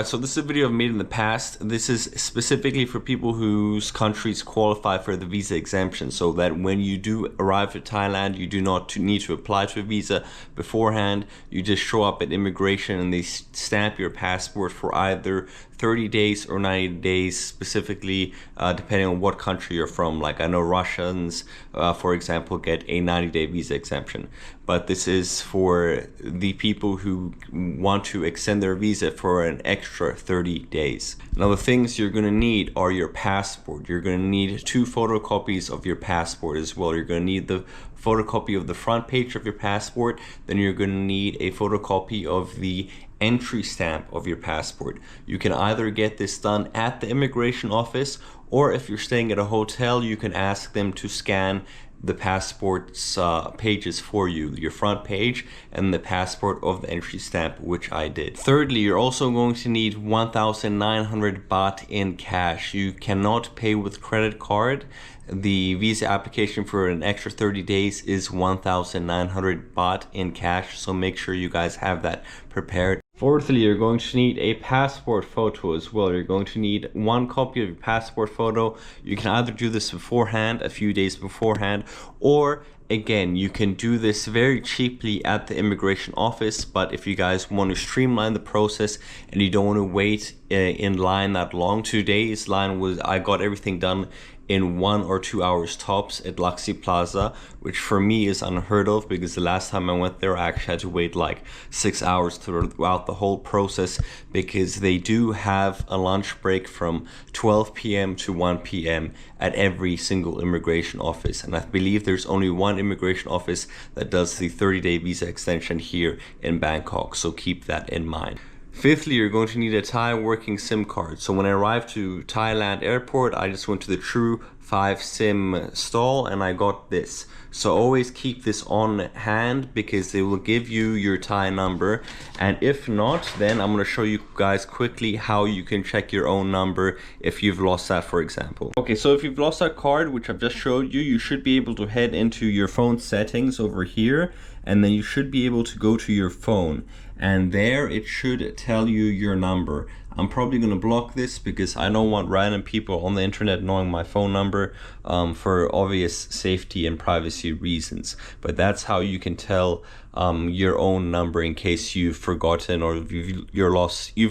So this is a video I've made in the past. This is specifically for people whose countries qualify for the visa exemption, so that when you do arrive to Thailand, you do not need to apply to a visa beforehand. You just show up at immigration and they stamp your passport for either 30 days or 90 days, specifically depending on what country you're from. Like I know Russians, for example, get a 90-day visa exemption. But this is for the people who want to extend their visa for an extra 30 days. Now the things you're going to need are your passport. You're going to need 2 photocopies of your passport as well. You're going to need the photocopy of the front page of your passport. Then you're going to need a photocopy of the entry stamp of your passport. You can either get this done at the immigration office, or if you're staying at a hotel, you can ask them to scan the passport's pages for you, your front page and the passport of the entry stamp, which I did. Thirdly, you're also going to need 1,900 baht in cash. You cannot pay with credit card. The visa application for an extra 30 days is 1,900 baht in cash, so make sure you guys have that prepared. Fourthly, you're going to need a passport photo as well. You're going to need 1 copy of your passport photo. You can either do this beforehand, a few days beforehand, or again, you can do this very cheaply at the immigration office. But if you guys want to streamline the process and you don't want to wait in line that long, 2 days line was, I got everything done in 1 or 2 hours tops at Laksi Plaza, which for me is unheard of, because the last time I went there I actually had to wait like 6 hours throughout the whole process, because they do have a lunch break from 12 p.m. to 1 p.m. at every single immigration office, and I believe there's only one immigration office that does the 30-day visa extension here in Bangkok, so keep that in mind. Fifthly, you're going to need a Thai working SIM card. So when I arrived to Thailand airport, I just went to the True 5 SIM stall and I got this. So always keep this on hand, because they will give you your Thai number. And if not, then I'm going to show you guys quickly how you can check your own number if you've lost that, for example. Okay, so if you've lost that card, which I've just showed you, you should be able to head into your phone settings over here, and then you should be able to go to your phone, and there it should tell you your number. I'm probably going to block this because I don't want random people on the internet knowing my phone number for obvious safety and privacy reasons. But that's how you can tell your own number in case you've forgotten, or you've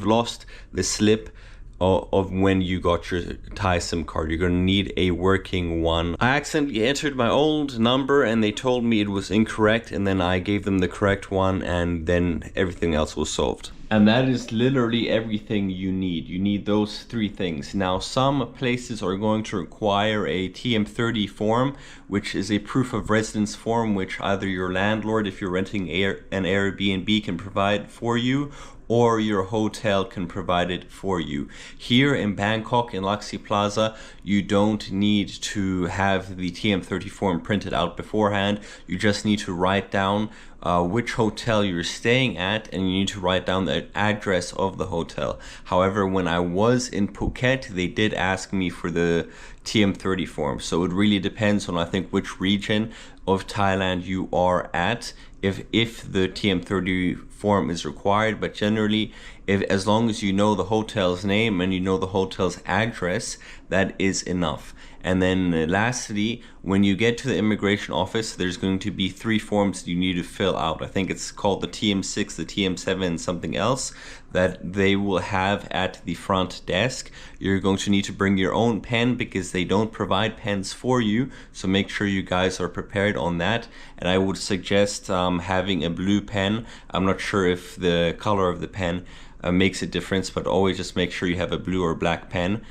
lost the slip of when you got your Thai SIM card. You're going to need a working one. I accidentally entered my old number and they told me it was incorrect, and then I gave them the correct one, and then everything else was solved. And that is literally everything you need. You need those 3 things. Now, some places are going to require a TM30 form, which is a proof of residence form, which either your landlord, if you're renting an Airbnb, can provide for you, or your hotel can provide it for you. Here in Bangkok, in Laksi Plaza, you don't need to have the TM30 form printed out beforehand. You just need to write down which hotel you're staying at, and you need to write down the address of the hotel. However, when I was in Phuket, they did ask me for the TM30 form. So it really depends on, I think, which region of Thailand you are at, if the TM30 form is required. But generally, as long as you know the hotel's name and you know the hotel's address, that is enough. And then lastly, when you get to the immigration office, there's going to be 3 forms you need to fill out. I think it's called the TM6, the TM7, and something else that they will have at the front desk. You're going to need to bring your own pen, because they don't provide pens for you. So make sure you guys are prepared on that. And I would suggest having a blue pen. I'm not sure if the color of the pen makes a difference, but always just make sure you have a blue or black pen,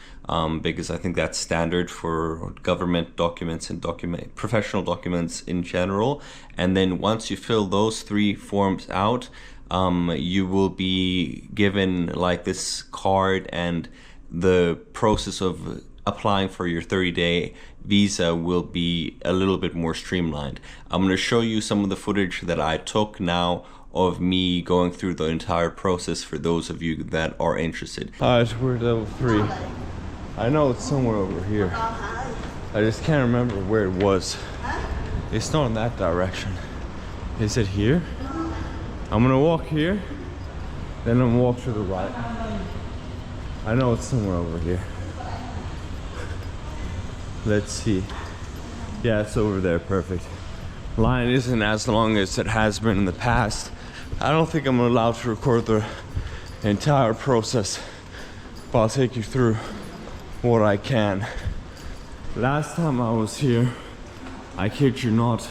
because I think that's standard for government documents and professional documents in general. And then once you fill those 3 forms out, you will be given like this card, and the process of applying for your 30-day visa will be a little bit more streamlined. I'm going to show you some of the footage that I took now of me going through the entire process for those of you that are interested. We're at level 3. I know it's somewhere over here. I just can't remember where it was. It's not in that direction. Is it here? I'm gonna walk here, then I'm gonna walk to the right. I know it's somewhere over here. Let's see. Yeah, it's over there, perfect. Line isn't as long as it has been in the past. I don't think I'm allowed to record the entire process, but I'll take you through what I can. Last time I was here, I kid you not,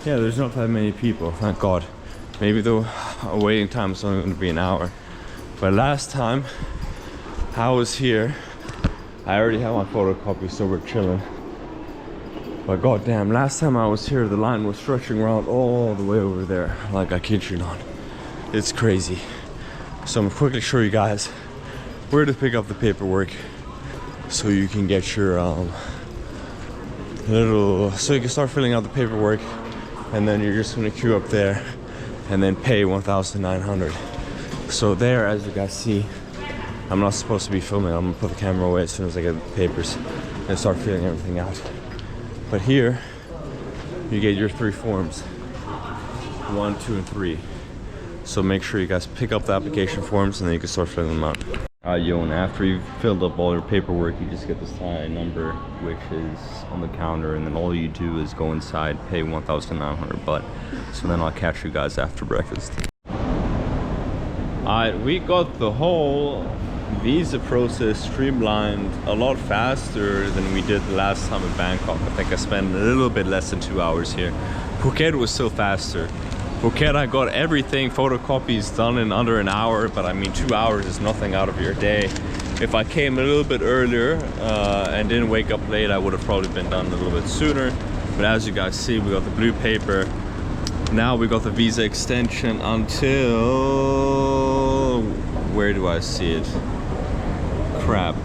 yeah, there's not that many people, thank God. Maybe the waiting time is only going to be an hour. But last time I was here, I already have my photocopy, so we're chilling. But goddamn, last time I was here, the line was stretching around all the way over there. Like, I kid you not. It's crazy. So I'm gonna quickly show you guys where to pick up the paperwork so you can get your so you can start filling out the paperwork, and then you're just gonna queue up there and then pay 1,900. So there, as you guys see, I'm not supposed to be filming. I'm gonna put the camera away as soon as I get the papers and start filling everything out. But here, you get your 3 forms, 1, 2, and 3. So make sure you guys pick up the application forms and then you can start filling them out. And after you've filled up all your paperwork, you just get this number, which is on the counter, and then all you do is go inside, pay 1,900 baht. So then I'll catch you guys after breakfast. Alright, we got the whole visa process streamlined a lot faster than we did the last time in Bangkok. I think I spent a little bit less than 2 hours here. Phuket was still faster. Phuket, I got everything, photocopies done in under an hour, but I mean 2 hours is nothing out of your day. If I came a little bit earlier and didn't wake up late, I would have probably been done a little bit sooner. But as you guys see, we got the blue paper. Now we got the visa extension until... where do I see it? Crap.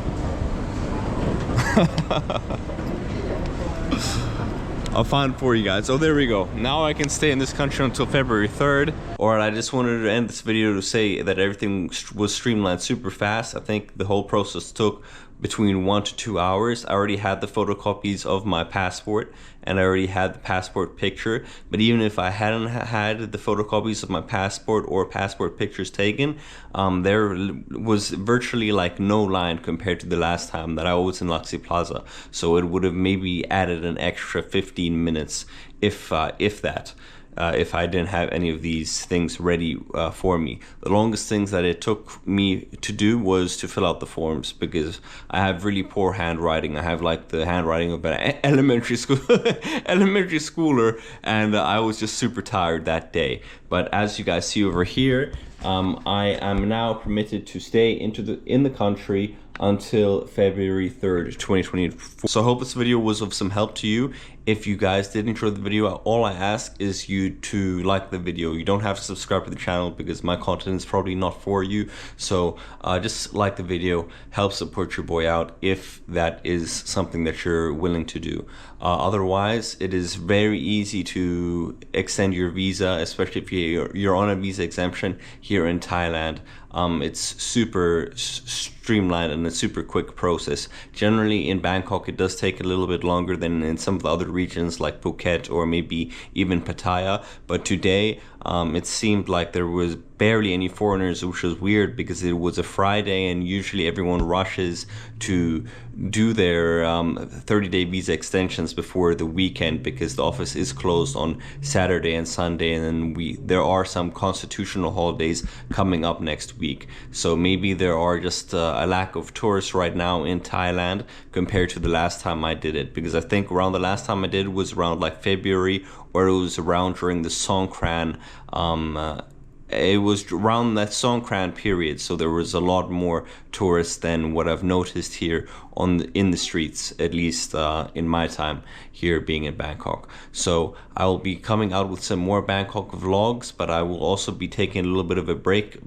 I'll find it for you guys. Oh, there we go. Now I can stay in this country until February 3rd. Or I just wanted to end this video to say that everything was streamlined super fast. I think the whole process took between 1 to 2 hours. I already had the photocopies of my passport and I already had the passport picture. But even if I hadn't had the photocopies of my passport or passport pictures taken, there was virtually like no line compared to the last time that I was in Laksi Plaza. So it would have maybe added an extra 15 minutes, if that. If I didn't have any of these things ready for me. The longest things that it took me to do was to fill out the forms, because I have really poor handwriting. I have like the handwriting of an elementary schooler, and I was just super tired that day. But as you guys see over here, I am now permitted to stay in the country until February 3rd, 2024. So I hope this video was of some help to you. If you guys did enjoy the video, all I ask is you to like the video. You don't have to subscribe to the channel because my content is probably not for you. So just like the video, help support your boy out if that is something that you're willing to do. Otherwise, it is very easy to extend your visa, especially if you're on a visa exemption here in Thailand. It's super streamlined and a super quick process. Generally in Bangkok, it does take a little bit longer than in some of the other regions like Phuket or maybe even Pattaya. But today, it seemed like there was barely any foreigners, which was weird because it was a Friday and usually everyone rushes to do their 30-day visa extensions before the weekend because the office is closed on Saturday and Sunday, and then there are some constitutional holidays coming up next week. So maybe there are just a lack of tourists right now in Thailand compared to the last time I did it, because I think around the last time I did it was around like February, or it was around during the Songkran. It was around that Songkran period, so there was a lot more tourists than what I've noticed here in the streets, at least in my time here being in Bangkok. So I will be coming out with some more Bangkok vlogs, but I will also be taking a little bit of a break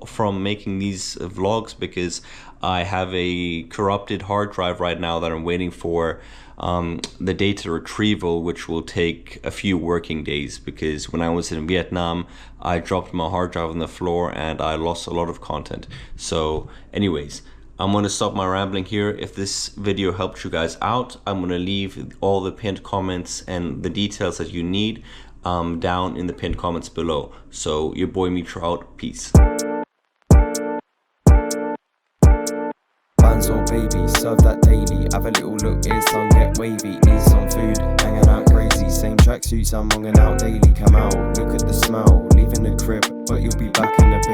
from making these vlogs because I have a corrupted hard drive right now that I'm waiting for the data retrieval, which will take a few working days, because when I was in Vietnam, I dropped my hard drive on the floor and I lost a lot of content. So anyways, I'm going to stop my rambling here. If this video helped you guys out, I'm going to leave all the pinned comments and the details that you need down in the pinned comments below. So your boy Mitra out. Peace. serve that daily. Have a little look here, son, get wavy. Need some food, hanging out crazy. Same tracksuits, I'm hanging out daily. Come out, look at the smell, leaving the crib, but you'll be back in a bit.